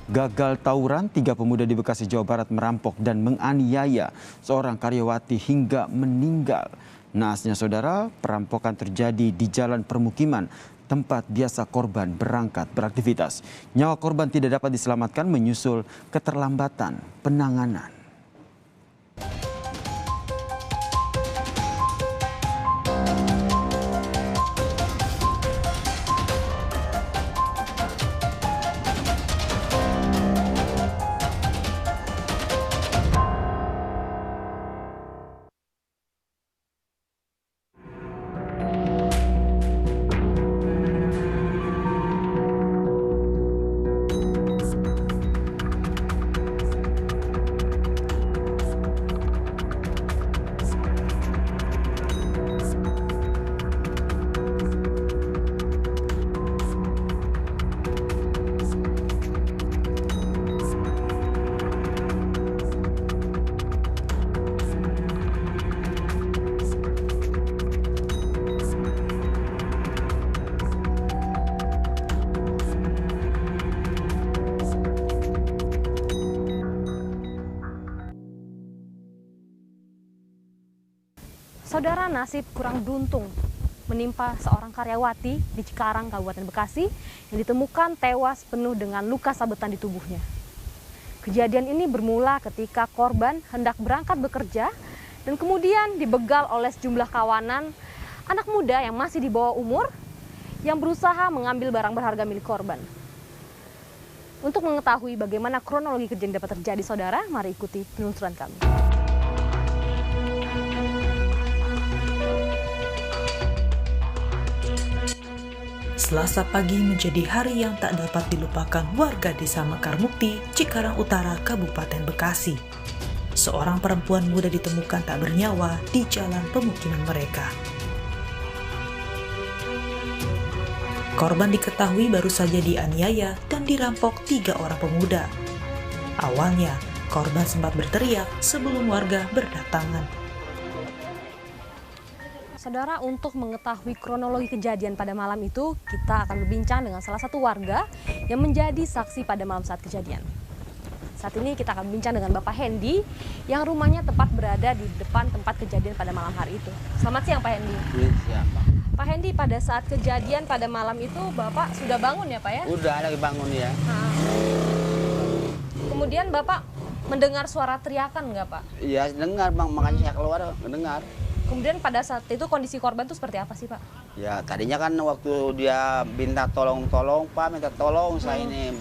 Gagal tawuran, 3 pemuda di Bekasi, Jawa Barat merampok dan menganiaya seorang karyawati hingga meninggal. Naasnya saudara, perampokan terjadi di jalan permukiman tempat biasa korban berangkat beraktivitas. Nyawa korban tidak dapat diselamatkan menyusul keterlambatan penanganan. Saudara, nasib kurang beruntung menimpa seorang karyawati di Cikarang, Kabupaten Bekasi yang ditemukan tewas penuh dengan luka sabetan di tubuhnya. Kejadian ini bermula ketika korban hendak berangkat bekerja dan kemudian dibegal oleh sejumlah kawanan anak muda yang masih di bawah umur yang berusaha mengambil barang berharga milik korban. Untuk mengetahui bagaimana kronologi kejadian dapat terjadi, saudara, mari ikuti penelusuran kami. Selasa pagi menjadi hari yang tak dapat dilupakan warga Desa Mekar Mukti, Cikarang Utara, Kabupaten Bekasi. Seorang perempuan muda ditemukan tak bernyawa di jalan pemukiman mereka. Korban diketahui baru saja dianiaya dan dirampok 3 orang pemuda. Awalnya, korban sempat berteriak sebelum warga berdatangan. Saudara, untuk mengetahui kronologi kejadian pada malam itu, kita akan berbincang dengan salah satu warga yang menjadi saksi pada malam saat kejadian. Saat ini kita akan berbincang dengan Bapak Hendy yang rumahnya tepat berada di depan tempat kejadian pada malam hari itu. Selamat siang, Pak Hendy. Siapa? Pak Hendy, pada saat kejadian pada malam itu Bapak sudah bangun ya, Pak ya? Udah lagi bangun ya. Nah. Kemudian Bapak mendengar suara teriakan nggak, Pak? Iya, dengar Bang, makanya saya keluar dengar. Kemudian pada saat itu kondisi korban itu seperti apa sih, Pak? Ya, tadinya kan waktu dia minta tolong Pak, minta tolong saya ini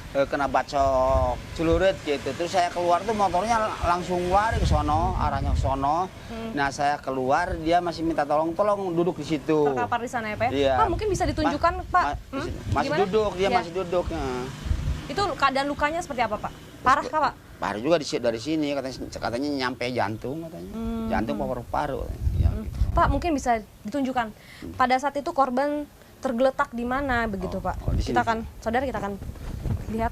kena bacok celurit gitu. Terus saya keluar tuh motornya langsung lari ke sono, arahnya ke sono. Nah, saya keluar, dia masih minta tolong duduk di situ. Terkapar di sana ya, Pak? Iya. Pak, mungkin bisa ditunjukkan, Pak? Masih Gimana? duduk, dia Ya. masih duduk. Itu keadaan lukanya seperti apa, Pak? Parah kah, Pak? Parah juga dari sini, katanya nyampe jantung katanya. Jantung paru-paru. Ya, gitu. Pak, mungkin bisa ditunjukkan pada saat itu korban tergeletak di mana begitu, Pak? di sini. Saudara kita akan lihat.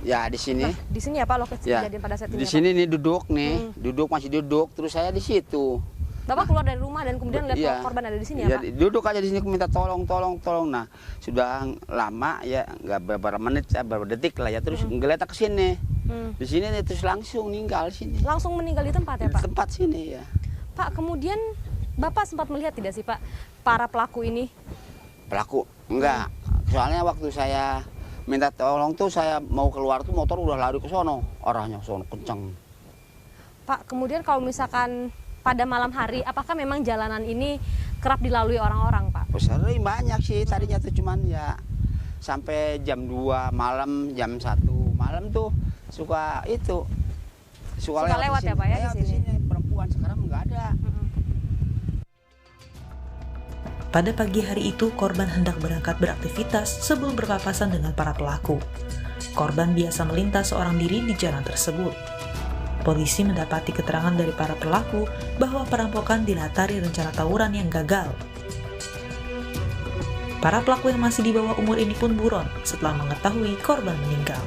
Ya, di sini. Nah, di sini ya, Pak, lokasi Ya, kejadian pada saat ini. di ya, sini nih duduk nih, masih duduk, terus saya di situ. Bapak keluar dari rumah dan kemudian lihat Iya. korban ada di sini ya, Pak? Duduk aja di sini, minta tolong. Nah, sudah lama ya, nggak beberapa menit, beberapa detik lah ya, terus ngeletak ke sini. Di sini nih, terus langsung meninggal sini. Langsung meninggal di tempat ya, Pak? Di tempat sini ya. Pak, kemudian Bapak sempat melihat tidak sih, Pak, para pelaku ini? Pelaku enggak. Soalnya waktu saya minta tolong tuh, saya mau keluar tuh motor udah lari ke sono, arahnya ke sono kencang. Pak, kemudian kalau misalkan pada malam hari, apakah memang jalanan ini kerap dilalui orang-orang, Pak? Sering banyak sih, tadinya tuh cuman ya sampai jam 2 malam, jam 1 malam tuh suka lewat ya, Pak ya, di sini? Perempuan sekarang nggak ada. Pada pagi hari itu, korban hendak berangkat beraktivitas sebelum berpapasan dengan para pelaku. Korban biasa melintas seorang diri di jalan tersebut. Polisi mendapati keterangan dari para pelaku bahwa perampokan dilatari rencana tawuran yang gagal. Para pelaku yang masih di bawah umur ini pun buron setelah mengetahui korban meninggal.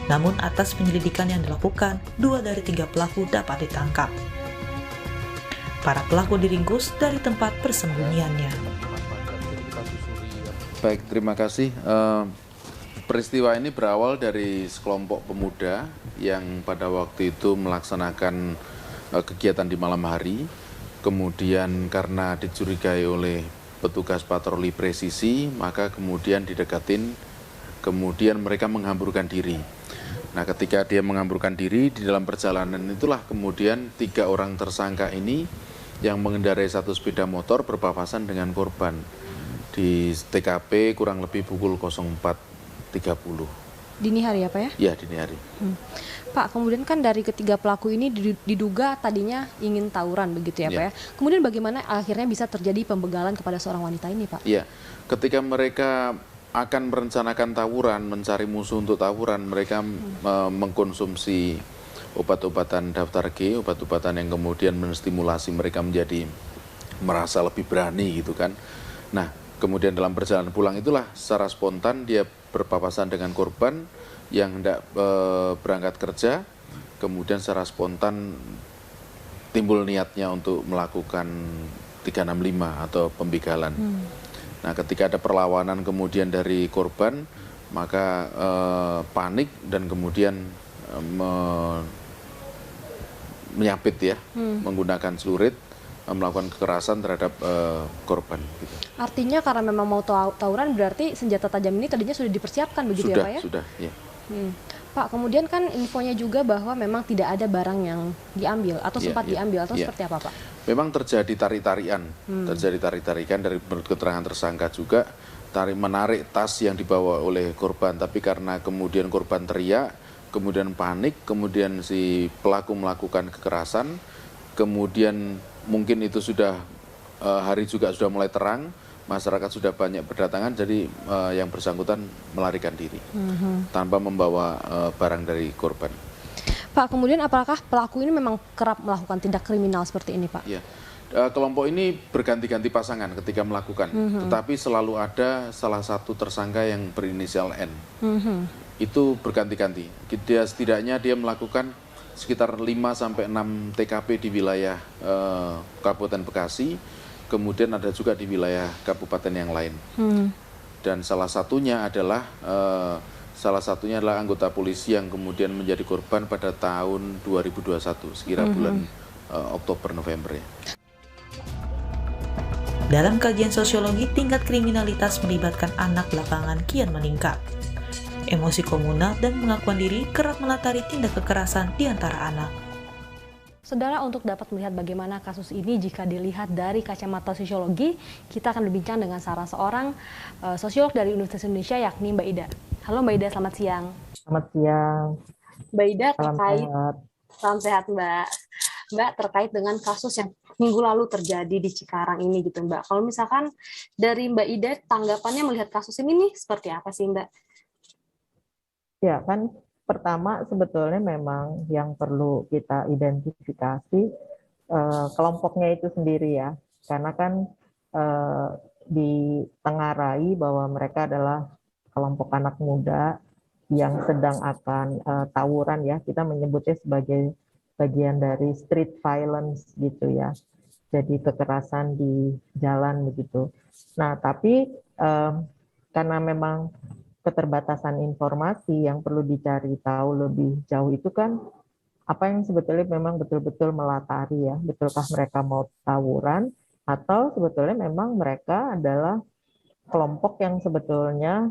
Namun atas penyelidikan yang dilakukan, 2 dari 3 pelaku dapat ditangkap. Para pelaku diringkus dari tempat persembunyiannya. Baik, terima kasih. Peristiwa ini berawal dari sekelompok pemuda yang pada waktu itu melaksanakan kegiatan di malam hari. Kemudian karena dicurigai oleh petugas patroli presisi, maka kemudian didekatin, kemudian mereka menghamburkan diri. Nah, ketika dia menghamburkan diri, di dalam perjalanan itulah kemudian 3 orang tersangka ini yang mengendarai 1 sepeda motor berpapasan dengan korban di TKP kurang lebih pukul 04.30. Dini hari ya Pak ya? Ya, dini hari. Pak, kemudian kan dari ketiga pelaku ini diduga tadinya ingin tawuran begitu ya Pak ya? Kemudian bagaimana akhirnya bisa terjadi pembegalan kepada seorang wanita ini Pak? Iya, ketika mereka akan merencanakan tawuran, mencari musuh untuk tawuran, mereka mengkonsumsi obat-obatan daftar G, obat-obatan yang kemudian menstimulasi mereka menjadi merasa lebih berani gitu kan. Nah, kemudian dalam perjalanan pulang itulah secara spontan dia berpapasan dengan korban yang hendak berangkat kerja, kemudian secara spontan timbul niatnya untuk melakukan 365 atau pembegalan. Nah, ketika ada perlawanan kemudian dari korban, maka panik dan kemudian menyapit ya, menggunakan celurit, melakukan kekerasan terhadap korban. Gitu. Artinya karena memang mau tawuran berarti senjata tajam ini tadinya sudah dipersiapkan begitu ya Pak ya? Sudah, ya. Pak, kemudian kan infonya juga bahwa memang tidak ada barang yang diambil atau sempat diambil atau seperti apa Pak? Memang terjadi tarik-tarikan, dari menurut keterangan tersangka juga menarik tas yang dibawa oleh korban, tapi karena kemudian korban teriak, kemudian panik, kemudian si pelaku melakukan kekerasan, kemudian mungkin itu sudah hari juga sudah mulai terang, masyarakat sudah banyak berdatangan, jadi yang bersangkutan melarikan diri tanpa membawa barang dari korban. Pak, kemudian apakah pelaku ini memang kerap melakukan tindak kriminal seperti ini Pak? Ya, kelompok ini berganti-ganti pasangan ketika melakukan, tetapi selalu ada salah satu tersangka yang berinisial N. Itu berganti-ganti. Setidaknya dia melakukan sekitar 5-6 TKP di wilayah Kabupaten Bekasi, kemudian ada juga di wilayah kabupaten yang lain. Dan salah satunya adalah anggota polisi yang kemudian menjadi korban pada tahun 2021, sekira bulan Oktober-November ya. Dalam kajian sosiologi, tingkat kriminalitas melibatkan anak belakangan kian meningkat. Emosi komunal dan pengakuan diri kerap melatari tindak kekerasan di antara anak. Saudara, untuk dapat melihat bagaimana kasus ini jika dilihat dari kacamata sosiologi, kita akan berbincang dengan salah seorang sosiolog dari Universitas Indonesia, yakni Mbak Ida. Halo Mbak Ida, selamat siang. Selamat siang. Mbak Ida, Salam sehat Mbak. Mbak, terkait dengan kasus yang minggu lalu terjadi di Cikarang ini gitu Mbak. Kalau misalkan dari Mbak Ida, tanggapannya melihat kasus ini nih seperti apa sih Mbak? Ya kan, pertama sebetulnya memang yang perlu kita identifikasi kelompoknya itu sendiri ya, karena kan ditengarai bahwa mereka adalah kelompok anak muda yang sedang akan tawuran ya, kita menyebutnya sebagai bagian dari street violence gitu ya, jadi kekerasan di jalan begitu. Nah tapi karena memang keterbatasan informasi yang perlu dicari tahu lebih jauh itu kan apa yang sebetulnya memang betul-betul melatari ya, betulkah mereka mau tawuran atau sebetulnya memang mereka adalah kelompok yang sebetulnya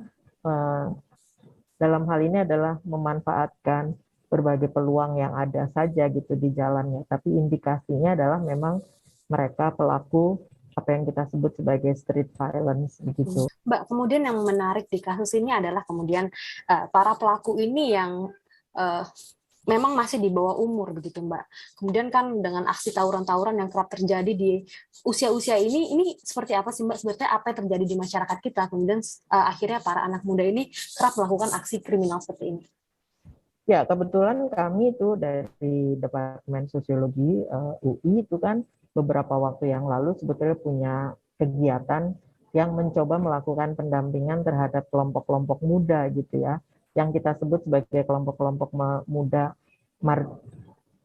dalam hal ini adalah memanfaatkan berbagai peluang yang ada saja gitu di jalannya, tapi indikasinya adalah memang mereka pelaku apa yang kita sebut sebagai street violence begitu. Mbak, kemudian yang menarik di kasus ini adalah kemudian para pelaku ini yang memang masih di bawah umur begitu Mbak. Kemudian kan dengan aksi tawuran-tawuran yang kerap terjadi di usia-usia ini seperti apa sih Mbak? Sebetulnya apa yang terjadi di masyarakat kita? Kemudian akhirnya para anak muda ini kerap melakukan aksi kriminal seperti ini. Ya, kebetulan kami itu dari Departemen Sosiologi UI itu kan beberapa waktu yang lalu sebetulnya punya kegiatan yang mencoba melakukan pendampingan terhadap kelompok-kelompok muda gitu ya, yang kita sebut sebagai kelompok-kelompok muda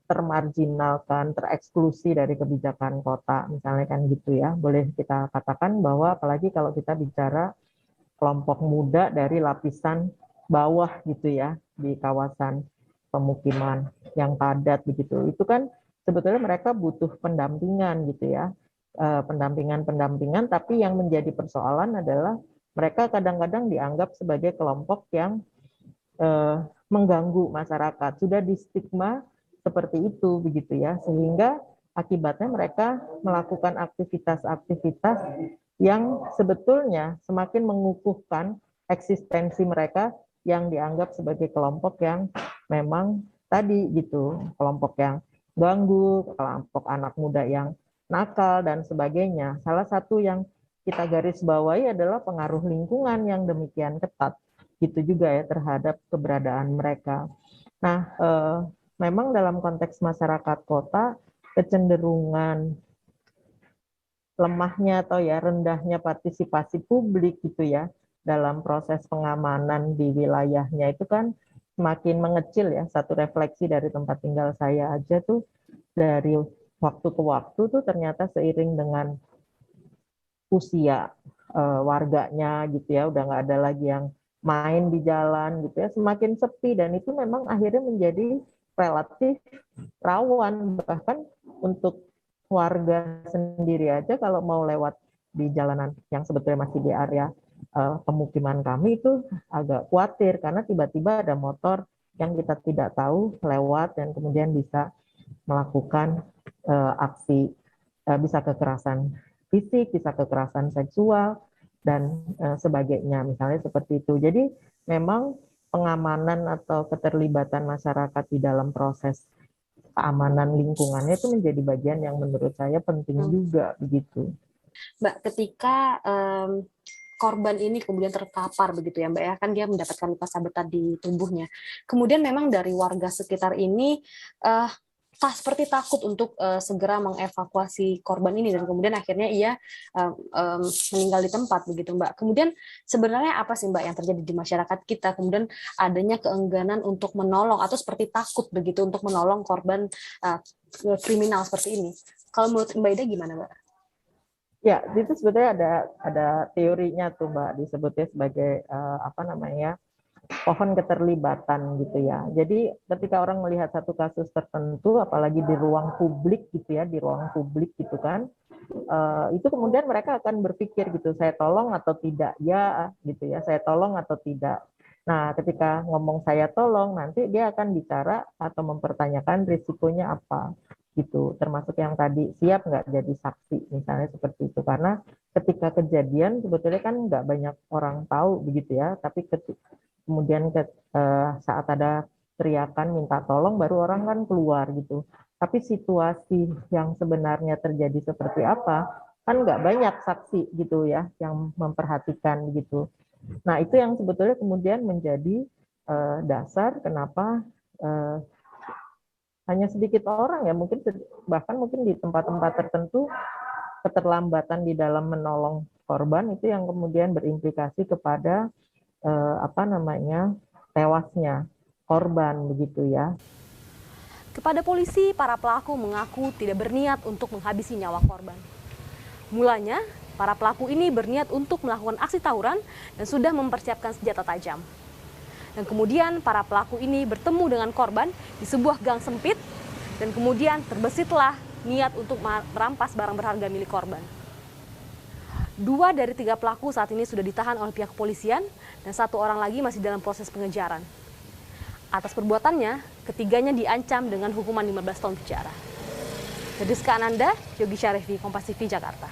termarginalkan, tereksklusi dari kebijakan kota, misalnya kan gitu ya. Boleh kita katakan bahwa apalagi kalau kita bicara kelompok muda dari lapisan bawah gitu ya di kawasan pemukiman yang padat begitu. Itu kan sebetulnya mereka butuh pendampingan gitu ya, pendampingan, tapi yang menjadi persoalan adalah mereka kadang-kadang dianggap sebagai kelompok yang mengganggu masyarakat, sudah distigma seperti itu begitu ya, sehingga akibatnya mereka melakukan aktivitas-aktivitas yang sebetulnya semakin mengukuhkan eksistensi mereka yang dianggap sebagai kelompok yang memang tadi gitu, kelompok yang ganggu, kelompok anak muda yang nakal dan sebagainya. Salah satu yang kita garis bawahi adalah pengaruh lingkungan yang demikian ketat gitu juga ya terhadap keberadaan mereka. Nah, memang dalam konteks masyarakat kota kecenderungan lemahnya atau ya rendahnya partisipasi publik gitu ya dalam proses pengamanan di wilayahnya itu kan semakin mengecil ya. Satu refleksi dari tempat tinggal saya aja tuh dari waktu ke waktu tuh ternyata seiring dengan usia warganya gitu ya, udah nggak ada lagi yang main di jalan gitu ya, semakin sepi, dan itu memang akhirnya menjadi relatif rawan. Bahkan untuk warga sendiri aja kalau mau lewat di jalanan yang sebetulnya masih di area pemukiman kami itu agak khawatir karena tiba-tiba ada motor yang kita tidak tahu lewat dan kemudian bisa melakukan aksi, bisa kekerasan fisik, bisa kekerasan seksual dan sebagainya, misalnya seperti itu. Jadi memang pengamanan atau keterlibatan masyarakat di dalam proses keamanan lingkungannya itu menjadi bagian yang menurut saya penting juga begitu. Mbak, ketika korban ini kemudian terpapar begitu ya Mbak ya, kan dia mendapatkan luka sabetan di tubuhnya. Kemudian memang dari warga sekitar ini seperti takut untuk segera mengevakuasi korban ini dan kemudian akhirnya ia meninggal di tempat begitu Mbak. Kemudian sebenarnya apa sih Mbak yang terjadi di masyarakat kita? Kemudian adanya keengganan untuk menolong atau seperti takut begitu untuk menolong korban kriminal seperti ini. Kalau menurut Mbak Ida gimana Mbak? Ya, itu sebetulnya ada teorinya tuh Mbak, disebutnya sebagai pohon keterlibatan gitu ya. Jadi ketika orang melihat satu kasus tertentu, apalagi di ruang publik gitu ya, di ruang publik gitu kan, itu kemudian mereka akan berpikir gitu, saya tolong atau tidak ya, gitu ya, saya tolong atau tidak. Nah, ketika ngomong saya tolong, nanti dia akan bicara atau mempertanyakan risikonya apa gitu, termasuk yang tadi siap nggak jadi saksi misalnya seperti itu. Karena ketika kejadian sebetulnya kan nggak banyak orang tahu begitu ya, tapi kemudian saat ada teriakan minta tolong baru orang kan keluar gitu. Tapi situasi yang sebenarnya terjadi seperti apa kan nggak banyak saksi gitu ya yang memperhatikan gitu. Nah itu yang sebetulnya kemudian menjadi dasar kenapa hanya sedikit orang ya mungkin bahkan mungkin di tempat-tempat tertentu keterlambatan di dalam menolong korban itu yang kemudian berimplikasi kepada tewasnya korban begitu ya. Kepada polisi, para pelaku mengaku tidak berniat untuk menghabisi nyawa korban. Mulanya, para pelaku ini berniat untuk melakukan aksi tawuran dan sudah mempersiapkan senjata tajam. Dan kemudian para pelaku ini bertemu dengan korban di sebuah gang sempit dan kemudian terbesitlah niat untuk merampas barang berharga milik korban. 2 dari 3 pelaku saat ini sudah ditahan oleh pihak kepolisian dan 1 orang lagi masih dalam proses pengejaran. Atas perbuatannya, ketiganya diancam dengan hukuman 15 tahun penjara. Dari Rizka Ananda, Yogi Syarifi, Kompas TV, Jakarta.